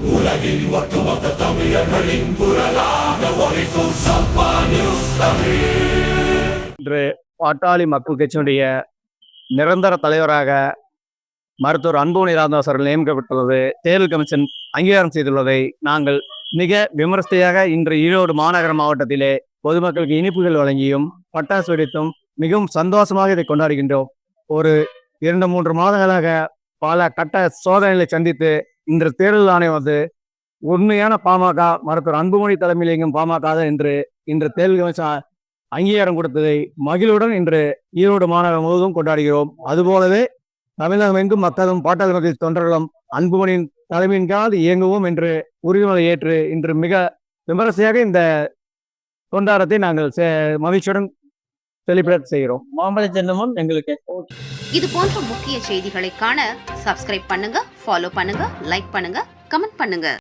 உலகின் ஒட்டுமொத்த தமிழர்களின் குரலாக ஒலிக்கும் சம்பா நியூஸ் தமிழ். இன்று பாட்டாளி மக்கள் கட்சியினுடைய நிரந்தர தலைவராக மருத்துவர் அன்புமணி ராமதாஸ் அவர்கள் நியமிக்கப்பட்டுள்ளது தேர்தல் கமிஷன் அங்கீகாரம் செய்துள்ளதை நாங்கள் மிக விமர்சையாக இன்று ஈரோடு மாநகர மாவட்டத்திலே பொதுமக்களுக்கு இனிப்புகள் வழங்கியும் பட்டாசு வெடித்தும் மிகவும் சந்தோஷமாக இதை கொண்டாடுகின்றோம். ஒரு 2-3 மாதங்களாக பல கட்ட சோதனைகளை சந்தித்து இன்று தேர்தல் ஆணையம் வந்து உண்மையான பாமக மருத்துவர் அன்புமணி தலைமையில் இயங்கும் பாமக என்று இன்று தேர்தல் கமிஷன் அங்கீகாரம் கொடுத்ததை மகிழ்வுடன் இன்று ஈரோடு மாநகரம் முழுவதும் கொண்டாடுகிறோம். அதுபோலவே தமிழகம் எங்கும் மக்களும் பாட்டாளி மக்கள் தொண்டர்களும் அன்புமணியின் தலைமையின் கீழ் இயங்குவோம் என்று உறுதிமொழி ஏற்று இன்று மிக விமர்சையாக இந்த கொண்டாட்டத்தை நாங்கள் மகிழ்ச்சியுடன் செலிப்ரேட் செய்கிறோம். மாம்பழ சின்னமும் எங்களுக்கு. இது போன்ற முக்கிய செய்திகளை காண சப்ஸ்கிரைப் பண்ணுங்க, ஃபாலோ பண்ணுங்க, லைக் பண்ணுங்க, கமெண்ட் பண்ணுங்க.